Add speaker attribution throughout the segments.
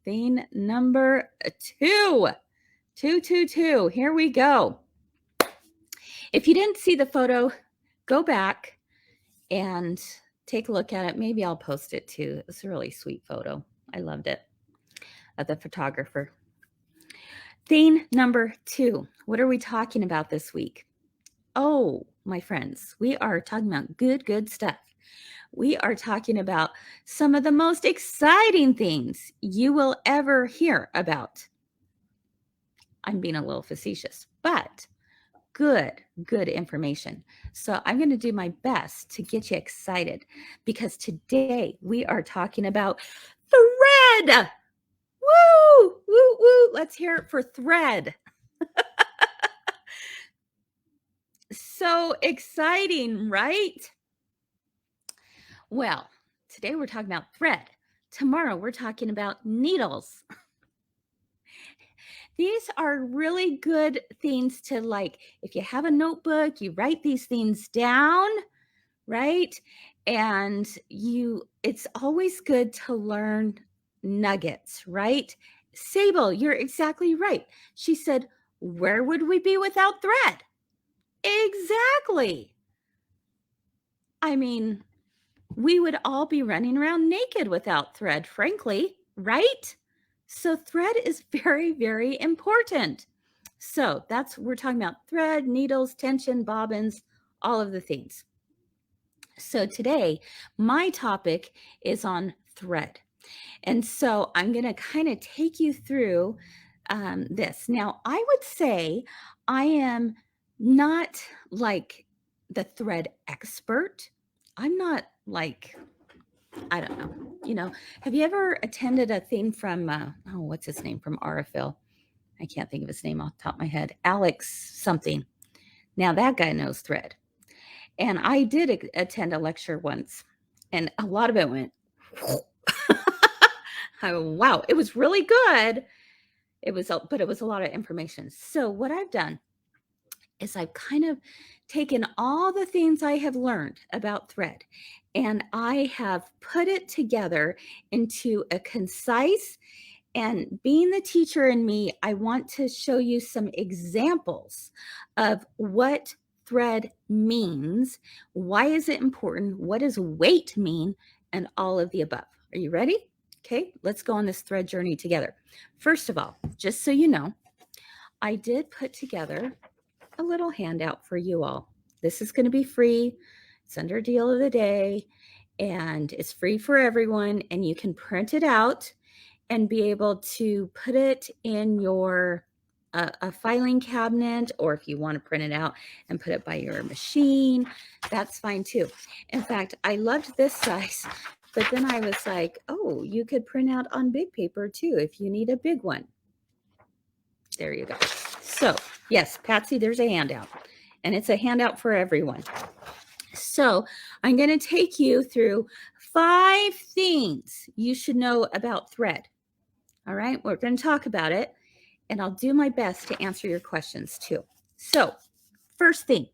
Speaker 1: Thing number 2. 222. Here we go. If you didn't see the photo, go back and take a look at it. Maybe I'll post it too. It's a really sweet photo. I loved it, of the photographer. Thing number 2. What are we talking about this week? Oh, my friends, we are talking about good stuff. We are talking about some of the most exciting things you will ever hear about. I'm being a little facetious, but good information. So I'm going to do my best to get you excited, because today we are talking about thread. Woo, woo, woo. Let's hear it for thread. So exciting, right? Well, today we're talking about thread. Tomorrow we're talking about needles. These are really good things to, like, if you have a notebook, you write these things down, right? And it's always good to learn nuggets, right? Sable, you're exactly right. She said, where would we be without thread? Exactly. I mean, we would all be running around naked without thread, frankly, right? So thread is very, very important. So we're talking about thread, needles, tension, bobbins, all of the things. So today, my topic is on thread. And so I'm going to kind of take you through this. Now, I would say I am not like the thread expert. I'm not like, I don't know. Have you ever attended a thing from, what's his name, from Arafil? I can't think of his name off the top of my head. Alex something. Now that guy knows thread. And I did attend a lecture once, and a lot of it went, wow, it was really good. But it was a lot of information. So what I've done is I've kind of taken all the things I have learned about thread, and I have put it together into a concise, and being the teacher in me, I want to show you some examples of what thread means, why is it important, what does weight mean, and all of the above. Are you ready? Okay, let's go on this thread journey together. First of all, just so you know, I did put together a little handout for you all. This is going to be free. It's under deal of the day, and it's free for everyone, and you can print it out and be able to put it in your a filing cabinet, or if you want to print it out and put it by your machine, that's fine too. In fact, I loved this size, but then I was like, oh, you could print out on big paper too if you need a big one. There you go. So yes, Patsy, there's a handout, and it's a handout for everyone. So I'm going to take you through 5 things you should know about thread. All right, we're going to talk about it, and I'll do my best to answer your questions too. So first thing,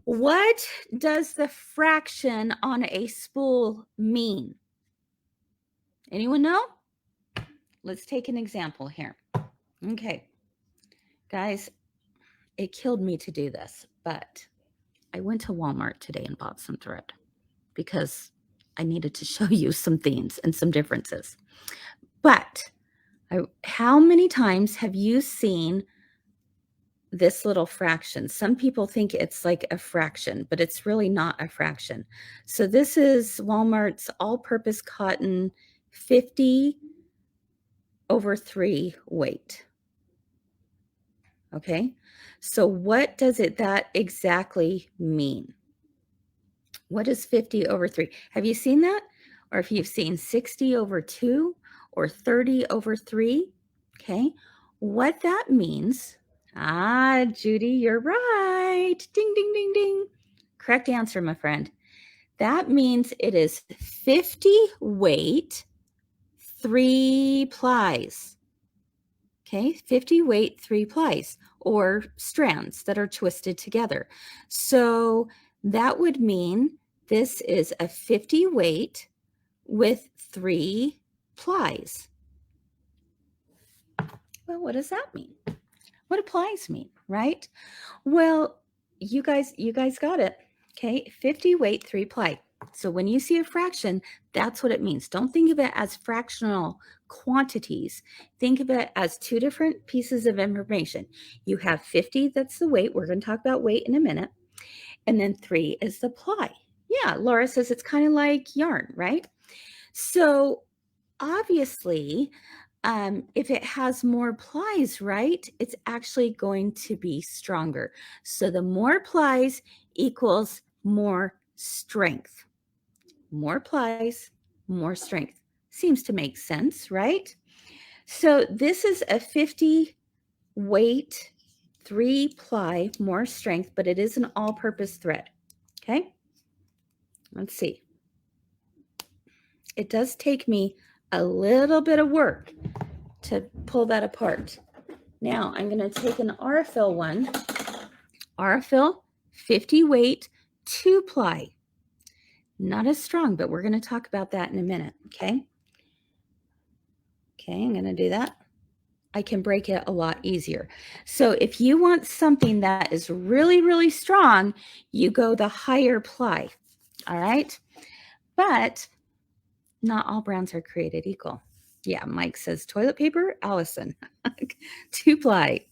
Speaker 1: what does the fraction on a spool mean? Anyone know? Let's take an example here. Okay, guys, it killed me to do this, but I went to Walmart today and bought some thread because I needed to show you some things and some differences. But how many times have you seen this little fraction? Some people think it's like a fraction, but it's really not a fraction. So this is Walmart's all-purpose cotton 50/3 weight. Okay, so what does that exactly mean? What is 50/3? Have you seen that? Or if you've seen 60/2 or 30/3, okay, what that means, Judy, you're right. Ding, ding, ding, ding. Correct answer, my friend. That means it is 50 weight, 3 plies. Okay, 50 weight, 3 plies, or strands that are twisted together. So that would mean this is a 50 weight with 3 plies. Well, what does that mean? What do plies mean, right? Well, you guys got it. Okay, 50 weight, 3 ply. So when you see a fraction, that's what it means. Don't think of it as fractional quantities. Think of it as two different pieces of information. You have 50, that's the weight. We're going to talk about weight in a minute. And then 3 is the ply. Yeah, Laura says it's kind of like yarn, right? So obviously, if it has more plies, right, it's actually going to be stronger. So the more plies equals more strength. More plies, more strength. Seems to make sense, right? So this is a 50 weight, 3 ply, more strength, but it is an all-purpose thread. Okay, let's see. It does take me a little bit of work to pull that apart. Now I'm going to take an Aurifil one. Aurifil, 50 weight, 2 ply. Not as strong, but we're going to talk about that in a minute, okay? Okay, I'm going to do that. I can break it a lot easier. So if you want something that is really, really strong, you go the higher ply, all right? But not all browns are created equal. Yeah, Mike says toilet paper, Allison, 2 ply.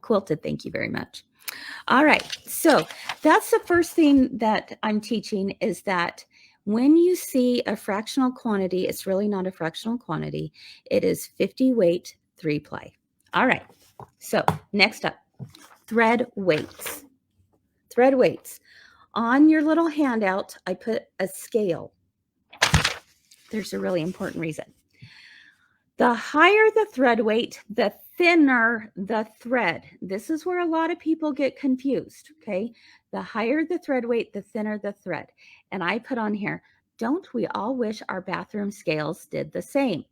Speaker 1: Quilted, thank you very much. All right, so that's the first thing that I'm teaching is that when you see a fractional quantity, it's really not a fractional quantity. It is 50 weight, 3 ply. All right, so next up, thread weights. Thread weights. On your little handout, I put a scale. There's a really important reason. The higher the thread weight, the thinner the thread. This is where a lot of people get confused, okay? The higher the thread weight, the thinner the thread. And I put on here, don't we all wish our bathroom scales did the same?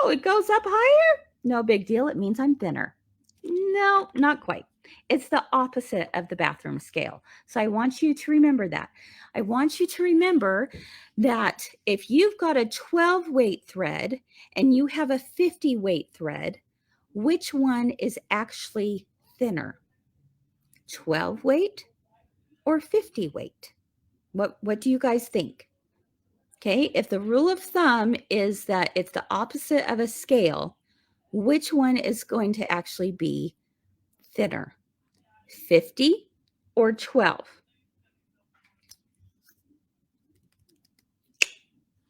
Speaker 1: Oh, it goes up higher? No big deal. It means I'm thinner. No, not quite. It's the opposite of the bathroom scale. So I want you to remember that. I want you to remember that if you've got a 12 weight thread and you have a 50 weight thread, which one is actually thinner? 12 weight or 50 weight? What do you guys think? Okay, if the rule of thumb is that it's the opposite of a scale, which one is going to actually be thinner? 50 or 12?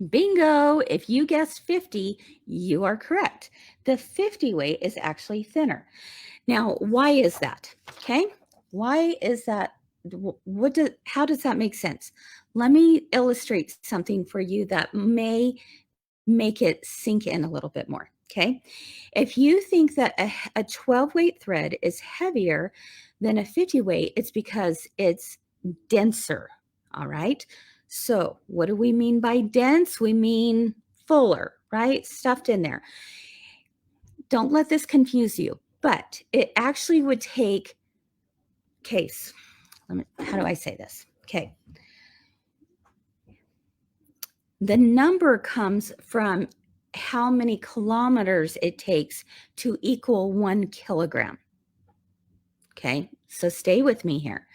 Speaker 1: Bingo! If you guessed 50, you are correct. The 50 weight is actually thinner. Now, why is that? Okay, why is that? How does that make sense? Let me illustrate something for you that may make it sink in a little bit more. Okay, if you think that a 12 weight thread is heavier than a 50 weight, it's because it's denser. All right. So what do we mean by dense? We mean fuller, right? Stuffed in there. Don't let this confuse you, but it actually would take case. How do I say this? Okay. The number comes from how many kilometers it takes to equal 1 kilogram. Okay, so stay with me here.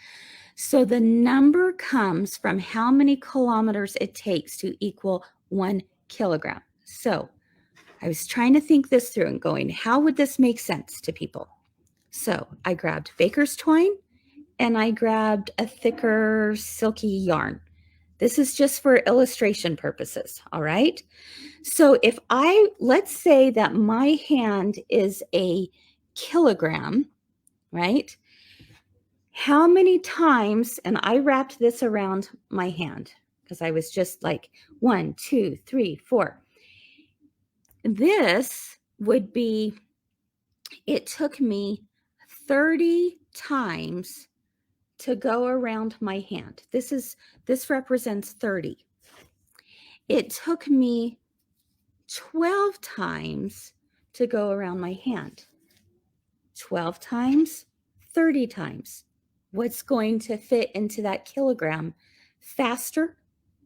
Speaker 1: So the number comes from how many kilometers it takes to equal 1 kilogram. So I was trying to think this through and going, how would this make sense to people? So I grabbed baker's twine and I grabbed a thicker silky yarn. This is just for illustration purposes, all right? So if let's say that my hand is a kilogram, right? How many times, and I wrapped this around my hand because I was just like 1, 2, 3, 4. This would be, it took me 30 times to go around my hand. This represents 30. It took me 12 times to go around my hand. 12 times, 30 times. What's going to fit into that kilogram faster?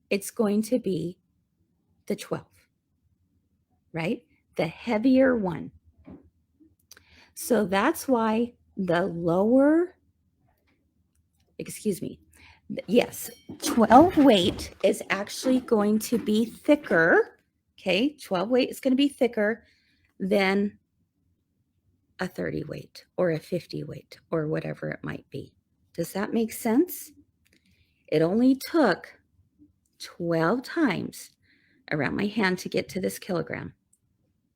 Speaker 1: It's going to be the 12, right? The heavier one. So that's why the lower, yes, 12 weight is actually going to be thicker. Okay, 12 weight is going to be thicker than a 30 weight or a 50 weight or whatever it might be. Does that make sense? It only took 12 times around my hand to get to this kilogram.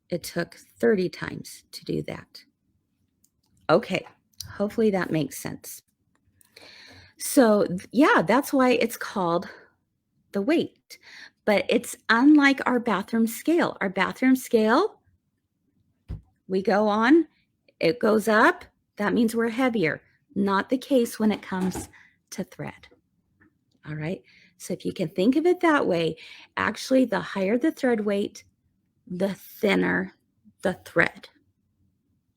Speaker 1: It took 30 times to do that. Okay, hopefully that makes sense. So yeah, that's why it's called the weight. But it's unlike our bathroom scale. Our bathroom scale, we go on, it goes up, that means we're heavier. Not the case when it comes to thread. All right, so if you can think of it that way, actually the higher the thread weight, the thinner the thread.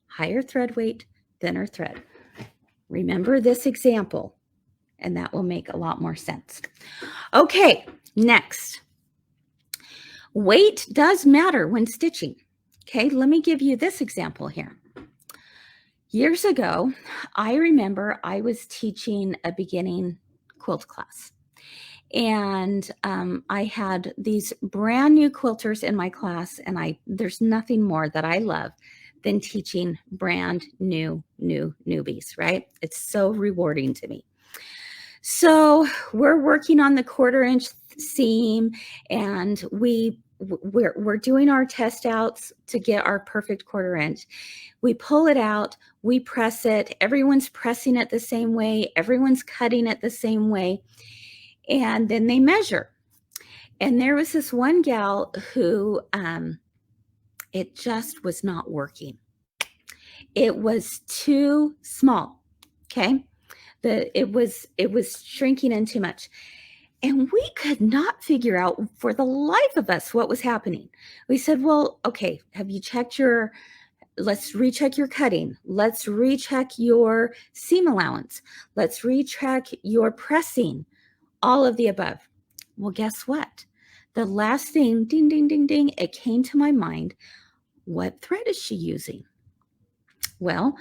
Speaker 1: Higher thread weight, thinner thread. Remember this example, and that will make a lot more sense. Okay, next. Weight does matter when stitching. Okay, let me give you this example here. Years ago, I remember I was teaching a beginning quilt class. And I had these brand new quilters in my class, and there's nothing more that I love than teaching brand new newbies, right? It's so rewarding to me. So we're working on the 1/4-inch seam, and we're doing our test outs to get our perfect 1/4-inch. We pull it out, we press it, everyone's pressing it the same way, everyone's cutting it the same way, and then they measure. And there was this one gal who it just was not working. It was too small. Okay, it was shrinking in too much. And we could not figure out for the life of us what was happening. We said, well, okay, have you checked let's recheck your cutting. Let's recheck your seam allowance. Let's recheck your pressing, all of the above. Well, guess what? The last thing, ding, ding, ding, ding, it came to my mind. What thread is she using? Well,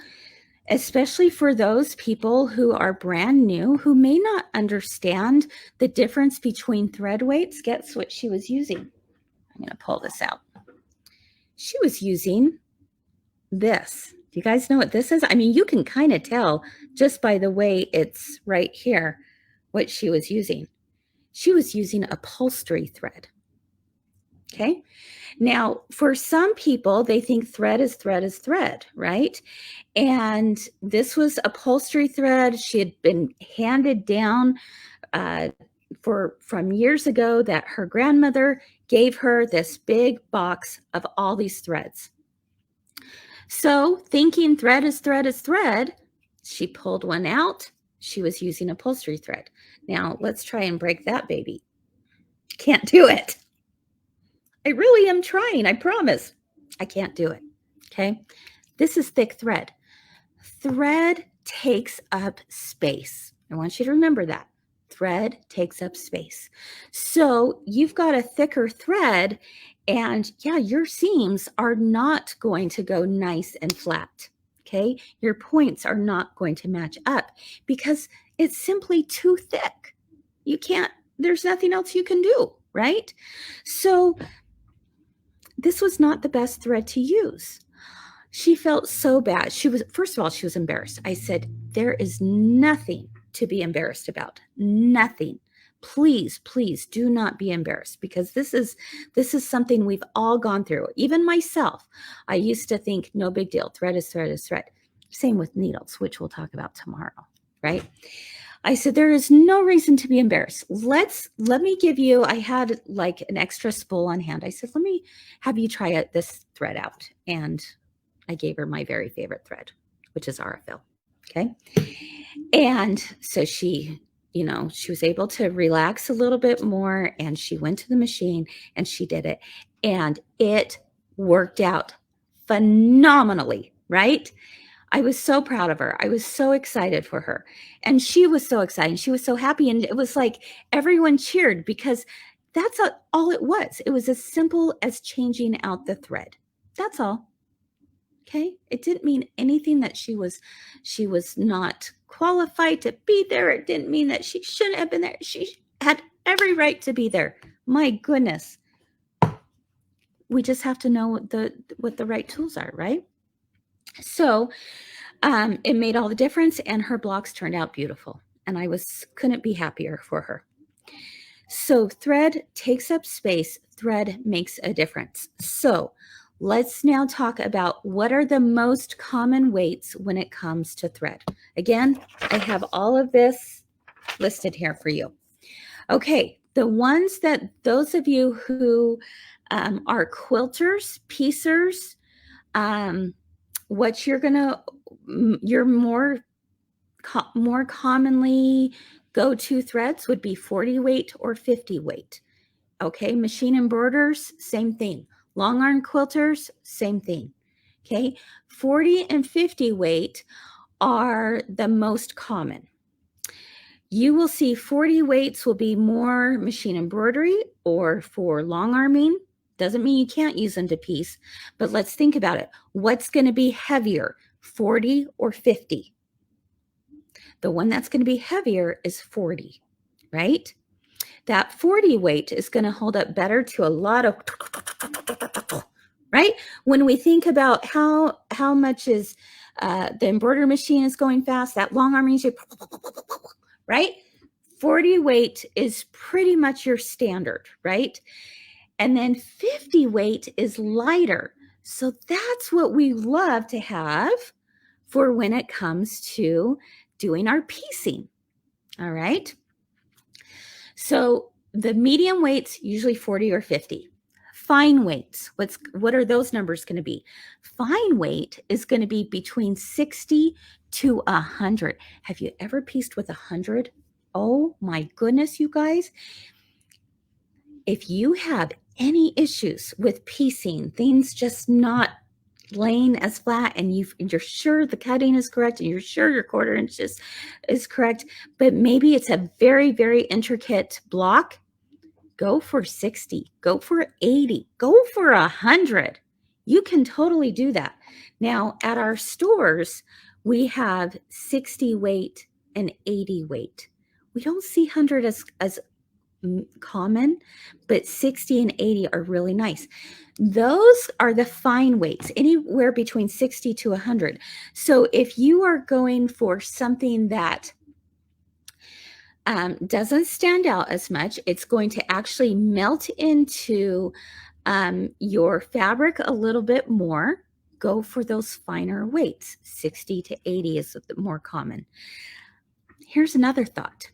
Speaker 1: especially for those people who are brand new, who may not understand the difference between thread weights, guess what she was using? I'm going to pull this out. She was using this. Do you guys know what this is? I mean, you can kind of tell just by the way it's right here what she was using. She was using upholstery thread. Okay. Now, for some people, they think thread is thread, right? And this was upholstery thread. She had been handed down from years ago that her grandmother gave her this big box of all these threads. So thinking thread is thread, she pulled one out. She was using upholstery thread. Now let's try and break that baby. Can't do it. I really am trying, I promise. I can't do it, okay? This is thick thread. Thread takes up space. I want you to remember that. Thread takes up space. So you've got a thicker thread, and yeah, your seams are not going to go nice and flat, okay? Your points are not going to match up because it's simply too thick. You can't, there's nothing else you can do, right? So this was not the best thread to use. She felt so bad. First of all, she was embarrassed. I said, there is nothing to be embarrassed about. Nothing. Please, please do not be embarrassed, because this is something we've all gone through. Even myself, I used to think, no big deal. Thread is thread is thread. Same with needles, which we'll talk about tomorrow, right? I said, there is no reason to be embarrassed. Let me give you, I had like an extra spool on hand. I said, let me have you try this thread out. And I gave her my very favorite thread, which is Aurifil. Okay. And so she was able to relax a little bit more, and she went to the machine and she did it, and it worked out phenomenally, right? I was so proud of her. I was so excited for her. And she was so excited. She was so happy. And it was like everyone cheered, because That's all it was. It was as simple as changing out the thread. That's all. Okay? It didn't mean anything that she was not qualified to be there. It didn't mean that she shouldn't have been there. She had every right to be there. My goodness. We just have to know what the right tools are, right? So it made all the difference, and her blocks turned out beautiful, and I couldn't be happier for her. So thread takes up space. Thread makes a difference. So let's now talk about what are the most common weights when it comes to thread. Again, I have all of this listed here for you. Okay, the ones that those of you who are quilters, piecers, what your more commonly go-to threads would be 40 weight or 50 weight. Okay, machine embroiders, same thing. Long arm quilters, same thing. Okay, 40 and 50 weight are the most common. You will see 40 weights will be more machine embroidery or for long arming. Doesn't mean you can't use them to piece, but let's think about it. What's going to be heavier, 40 or 50? The one that's going to be heavier is 40, right? That 40 weight is going to hold up better to a lot of, right? When we think about how much is the embroidery machine is going fast, that long arm machine, right? 40 weight is pretty much your standard, right? And then 50 weight is lighter. So that's what we love to have for when it comes to doing our piecing. All right. So the medium weights, usually 40 or 50. Fine weights, what are those numbers going to be? Fine weight is going to be between 60 to 100. Have you ever pieced with 100? Oh my goodness, you guys. If you have any issues with piecing, things just not laying as flat, and you're sure the cutting is correct, and you're sure your 1/4 inch is correct, but maybe it's a very, very intricate block, go for 60, go for 80, go for 100. You can totally do that. Now, at our stores, we have 60 weight and 80 weight. We don't see 100 as common, but 60 and 80 are really nice. Those are the fine weights, anywhere between 60 to 100. So if you are going for something that doesn't stand out as much, it's going to actually melt into your fabric a little bit more, go for those finer weights. 60 to 80 is the more common. Here's another thought.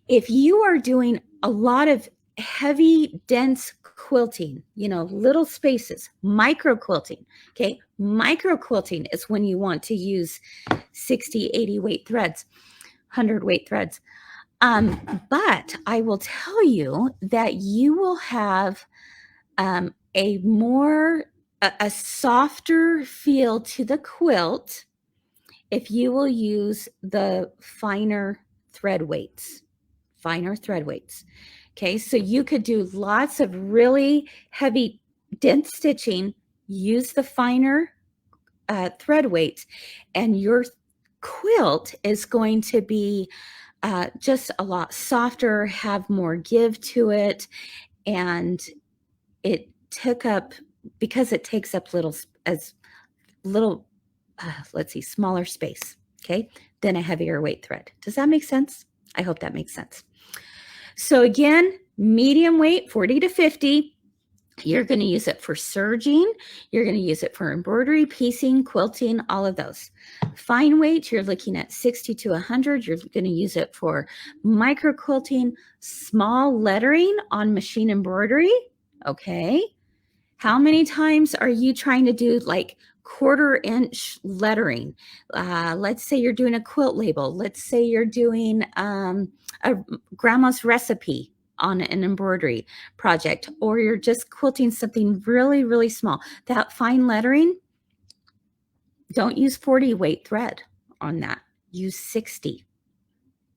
Speaker 1: If you are doing a lot of heavy, dense quilting, little spaces, micro quilting, okay? Micro quilting is when you want to use 60, 80 weight threads, 100 weight threads. But I will tell you that you will have a softer feel to the quilt if you will use the finer thread weights. Okay, so you could do lots of really heavy, dense stitching, use the finer thread weights, and your quilt is going to be just a lot softer, have more give to it, and because it takes up smaller space, okay, than a heavier weight thread. Does that make sense? I hope that makes sense. So again, medium weight, 40 to 50. You're going to use it for serging. You're going to use it for embroidery, piecing, quilting, all of those. Fine weight, you're looking at 60 to 100. You're going to use it for micro quilting, small lettering on machine embroidery. Okay. How many times are you trying to do like 1/4 inch lettering? Let's say you're doing a quilt label. Let's say you're doing a grandma's recipe on an embroidery project, or you're just quilting something really, really small. That fine lettering, don't use 40 weight thread on that. Use 60.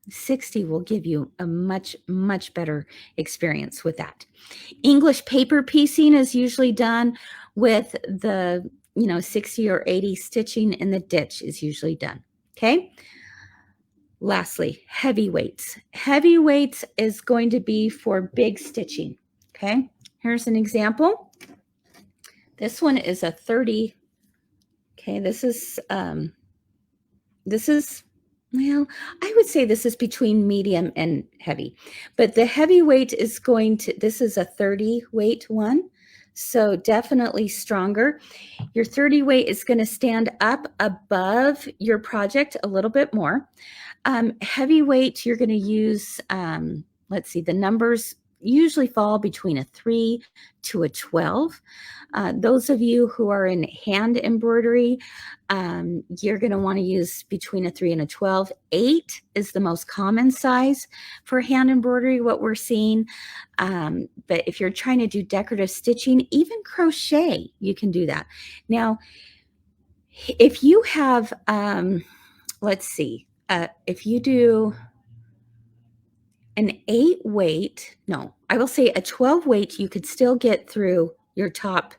Speaker 1: 60 will give you a much, much better experience with that. English paper piecing is usually done with the, 60 or 80 stitching in the ditch is usually done. Okay. Lastly, heavy weights. Heavy weights is going to be for big stitching. Okay. Here's an example. This one is a 30. Okay. This is, well, I would say this is between medium and heavy, but the heavy weight is this is a 30 weight one. So definitely stronger. Your 30 weight is going to stand up above your project a little bit more. Heavy weight, you're going to use, let's see, the numbers usually fall between a 3 to a 12. Those of you who are in hand embroidery, you're going to want to use between a 3 and a 12. 8 is the most common size for hand embroidery, what we're seeing. But if you're trying to do decorative stitching, even crochet, you can do that. Now, if you have, let's see, if you do an 8 weight, no, I will say a 12 weight, you could still get through your top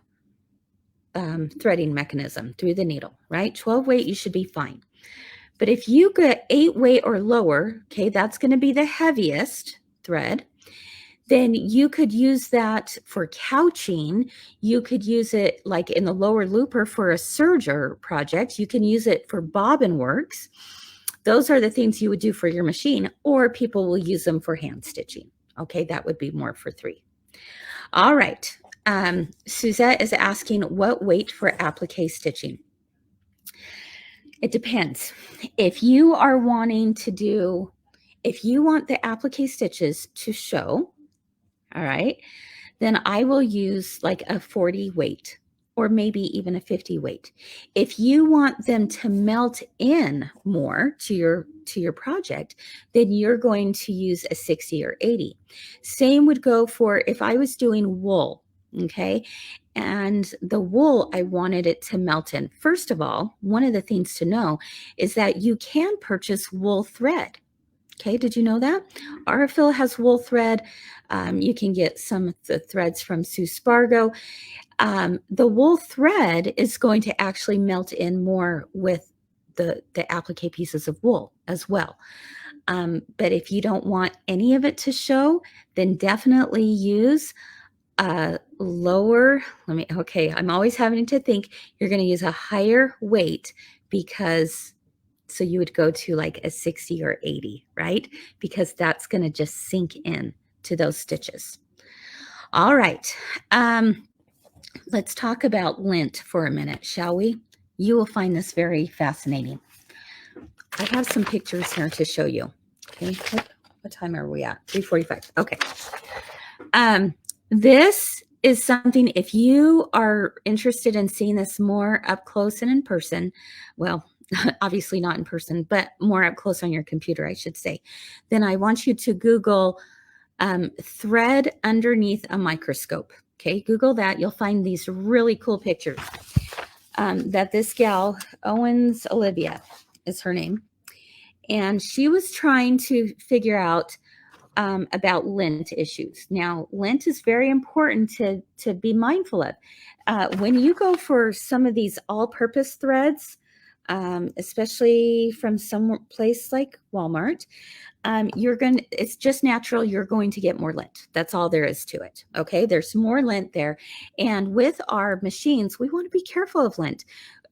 Speaker 1: threading mechanism through the needle, right? 12 weight, you should be fine. But if you get 8 weight or lower, okay, that's going to be the heaviest thread. Then you could use that for couching. You could use it like in the lower looper for a serger project. You can use it for bobbin works. Those are the things you would do for your machine, or people will use them for hand stitching. Okay, that would be more for 3. All right. Suzette is asking what weight for applique stitching. It depends. If you are wanting to do, if you want the applique stitches to show, all right, then I will use like a 40 weight or maybe even a 50 weight. If you want them to melt in more to your project, then you're going to use a 60 or 80. Same would go for if I was doing wool, okay? And the wool, I wanted it to melt in. First of all, one of the things to know is that you can purchase wool thread. Okay, did you know that? Aurifil has wool thread. You can get some of the threads from Sue Spargo. The wool thread is going to actually melt in more with the applique pieces of wool as well. But if you don't want any of it to show, then definitely use lower, okay, I'm always having to think you're going to use a higher weight because, so you would go to like a 60 or 80, right? Because that's going to just sink in to those stitches. All right. Let's talk about lint for a minute, shall we? You will find this very fascinating. I have some pictures here to show you. Okay, what time are we at? 3:45. Okay. This is something, if you are interested in seeing this more up close and in person, well, obviously not in person, but more up close on your computer, I should say, then I want you to Google thread underneath a microscope. Okay, Google that. You'll find these really cool pictures that this gal, Owens Olivia is her name, and she was trying to figure out about lint issues. Now, lint is very important to be mindful of. When you go for some of these all-purpose threads, especially from some place like Walmart, it's just natural, you're going to get more lint. That's all there is to it. Okay, there's more lint there. And with our machines, we want to be careful of lint.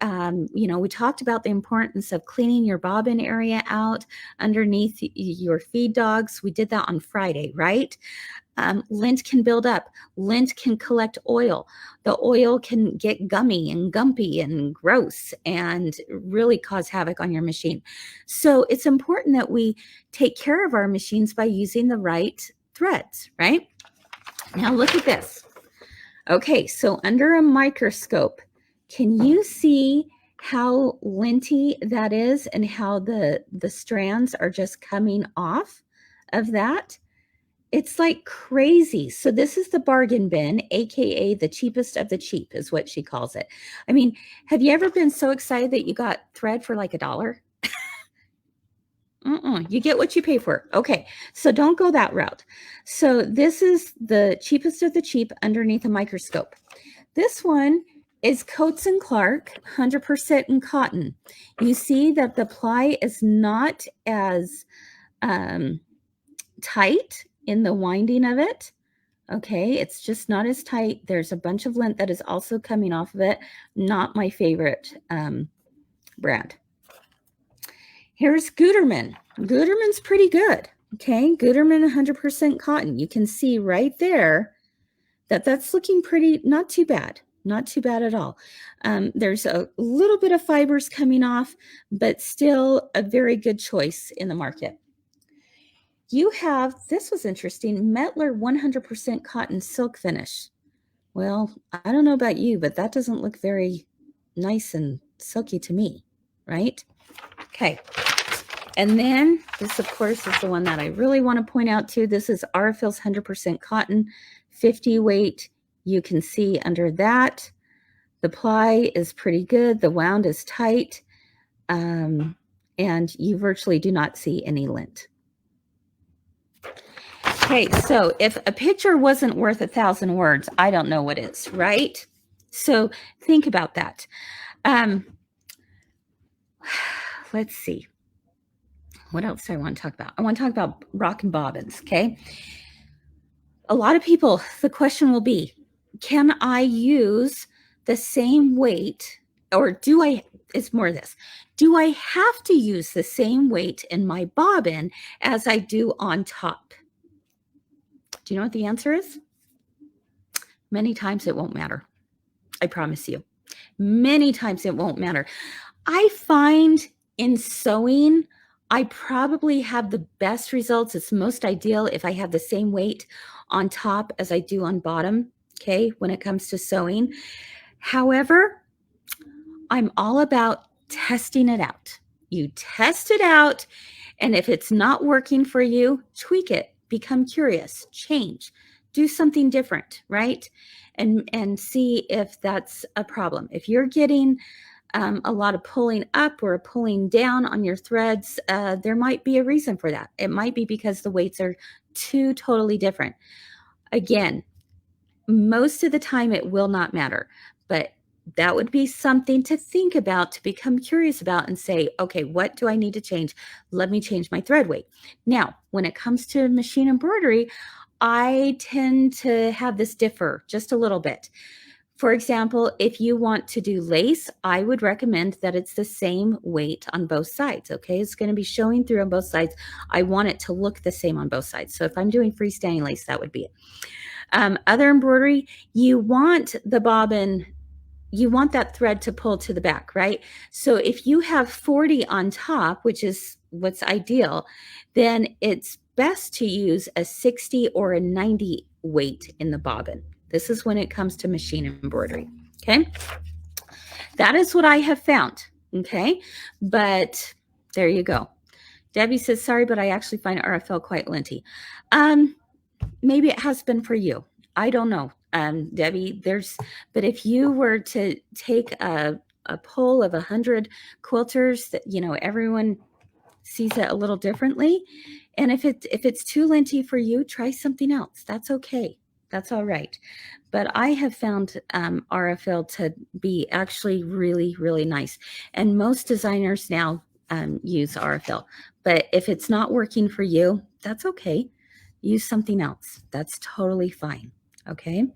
Speaker 1: We talked about the importance of cleaning your bobbin area out underneath your feed dogs. We did that on Friday, right? Lint can build up. Lint can collect oil. The oil can get gummy and gumpy and gross and really cause havoc on your machine. So it's important that we take care of our machines by using the right threads, right? Now look at this. Okay, so under a microscope, can you see how linty that is and how the strands are just coming off of that? It's like crazy. So this is the bargain bin, AKA the cheapest of the cheap is what she calls it. I mean, have you ever been so excited that you got thread for like $1? You get what you pay for. Okay, so don't go that route. So this is the cheapest of the cheap underneath a microscope. This one is Coats & Clark, 100% in cotton. You see that the ply is not as tight in the winding of it. Okay, it's just not as tight. There's a bunch of lint that is also coming off of it. Not my favorite brand. Here's Gutermann. Gutermann's pretty good. Okay, Gutermann 100% cotton. You can see right there that that's looking pretty, not too bad. Not too bad at all. There's a little bit of fibers coming off, but still a very good choice in the market. You have, this was interesting, Mettler 100% cotton silk finish. Well, I don't know about you, but that doesn't look very nice and silky to me, right? Okay. And then this, of course, is the one that I really want to point out to. This is Aurifil's 100% cotton, 50 weight. You can see under that, the ply is pretty good. The wound is tight, and you virtually do not see any lint. Okay, so if a picture wasn't worth 1,000 words, I don't know what is, right? So think about that. Let's see. What else do I want to talk about? I want to talk about rockin' bobbins, okay? A lot of people, the question will be, can I use the same weight, or do I, it's more this, do I have to use the same weight in my bobbin as I do on top? Do you know what the answer is? Many times it won't matter. I promise you. Many times it won't matter. I find in sewing, I probably have the best results. It's most ideal if I have the same weight on top as I do on bottom, okay, when it comes to sewing. However, I'm all about testing it out. You test it out, and if it's not working for you, tweak it, become curious, change, do something different, right? And see if that's a problem. If you're getting a lot of pulling up or pulling down on your threads, there might be a reason for that. It might be because the weights are two totally different. Again, most of the time it will not matter, but that would be something to think about, to become curious about and say, okay, what do I need to change? Let me change my thread weight. Now, when it comes to machine embroidery, I tend to have this differ just a little bit. For example, if you want to do lace, I would recommend that it's the same weight on both sides, okay? It's going to be showing through on both sides. I want it to look the same on both sides. So if I'm doing freestanding lace, that would be it. Other embroidery, you want the bobbin, you want that thread to pull to the back, right? So if you have 40 on top, which is what's ideal, then it's best to use a 60 or a 90 weight in the bobbin. This is when it comes to machine embroidery, okay? That is what I have found, okay? But there you go. Debbie says, sorry, but I actually find RFL quite linty. Maybe it has been for you. I don't know, Debbie. But if you were to take a poll of 100 quilters, that everyone sees it a little differently, and if it's too linty for you, try something else. That's okay. That's all right. But I have found RFL to be actually really, really nice, and most designers now use RFL. But if it's not working for you, that's okay. Use something else. That's totally fine. Okay.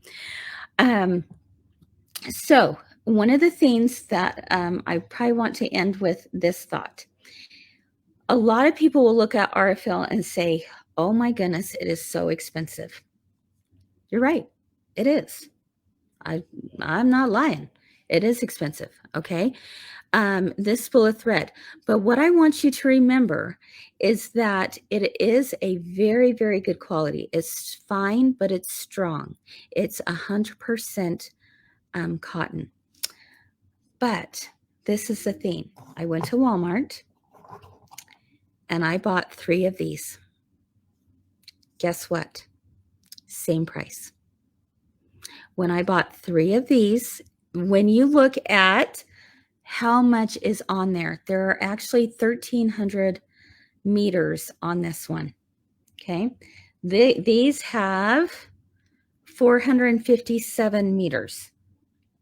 Speaker 1: So one of the things that I probably want to end with this thought. A lot of people will look at RFL and say, oh my goodness, it is so expensive. You're right. It is. I'm not lying. It is expensive. Okay. This spool of thread. But what I want you to remember is that it is a very, very good quality. It's fine, but it's strong. It's 100% cotton. But this is the thing. I went to Walmart and I bought 3 of these. Guess what? Same price. When I bought 3 of these, when you look at how much is on there, there are actually 1,300 meters on this one. Okay. These have 457 meters.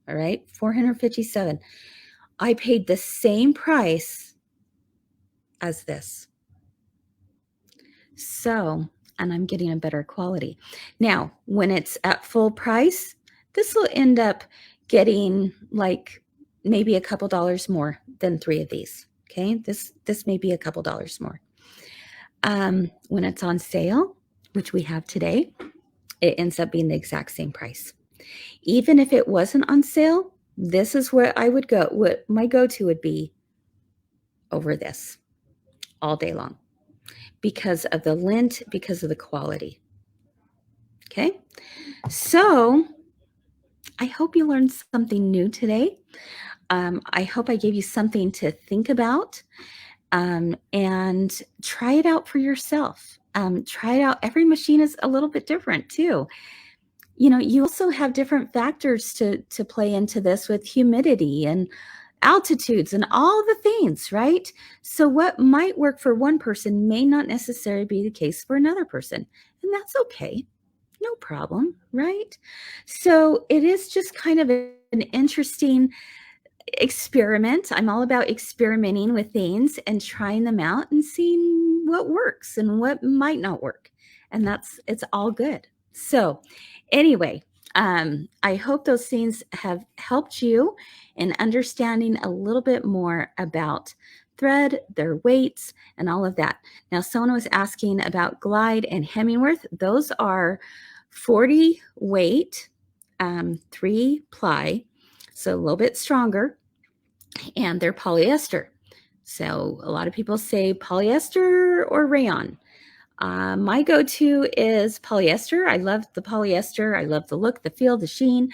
Speaker 1: All right. 457. I paid the same price as this. So, and I'm getting a better quality. Now, when it's at full price, this will end up getting like maybe a couple dollars more than 3 of these. Okay. This may be a couple dollars more. When it's on sale, which we have today, it ends up being the exact same price. Even if it wasn't on sale, this is where I would go. What my go-to would be over this all day long because of the lint, because of the quality. Okay. So I hope you learned something new today. I hope I gave you something to think about, and try it out for yourself. Try it out. Every machine is a little bit different too. You know, you also have different factors to play into this with humidity and altitudes and all the things, right? So what might work for one person may not necessarily be the case for another person, and that's okay. No problem, right? So it is just kind of an interesting experiment. I'm all about experimenting with things and trying them out and seeing what works and what might not work. And it's all good. So anyway, I hope those things have helped you in understanding a little bit more about thread, their weights, and all of that. Now, someone was asking about Glide and Hemingworth. Those are 40 weight, 3 ply, so a little bit stronger, and they're polyester. So a lot of people say polyester or rayon. My go-to is polyester. I love the polyester. I love the look, the feel, the sheen.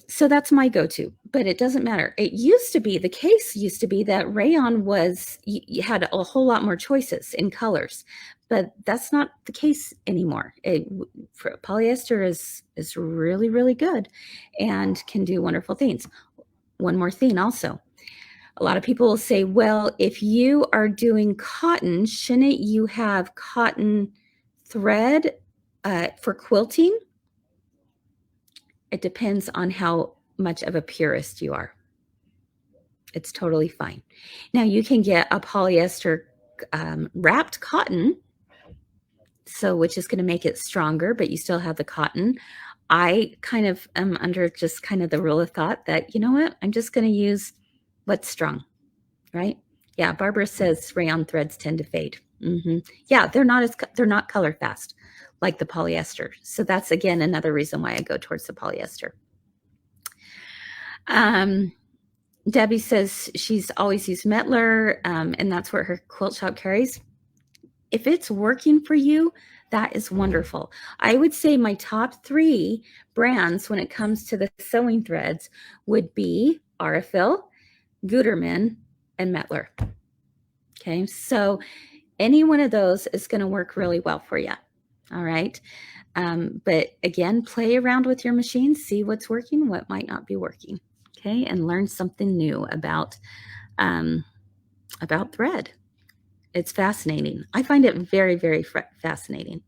Speaker 1: So that's my go-to, but it doesn't matter. It used to be, the case used to be that rayon was, you had a whole lot more choices in colors, but that's not the case anymore. Polyester is really, really good and can do wonderful things. One more thing also. A lot of people will say, well, if you are doing cotton, shouldn't you have cotton thread for quilting? It depends on how much of a purist you are. It's totally fine. Now you can get a polyester wrapped cotton, so which is going to make it stronger, but you still have the cotton. I kind of am under just kind of the rule of thought that, you know what, I'm just going to use what's strong, right? Yeah, Barbara says rayon threads tend to fade. Yeah, they're not color fast like the polyester. So that's, again, another reason why I go towards the polyester. Debbie says she's always used Metler, and that's what her quilt shop carries. If it's working for you, that is wonderful. I would say my top 3 brands when it comes to the sewing threads would be Aurifil, Gutermann, and Metler. Okay, so any one of those is going to work really well for you. All right. But again, play around with your machine, see what's working, what might not be working. Okay, and learn something new about thread. It's fascinating. I find it very, very fascinating.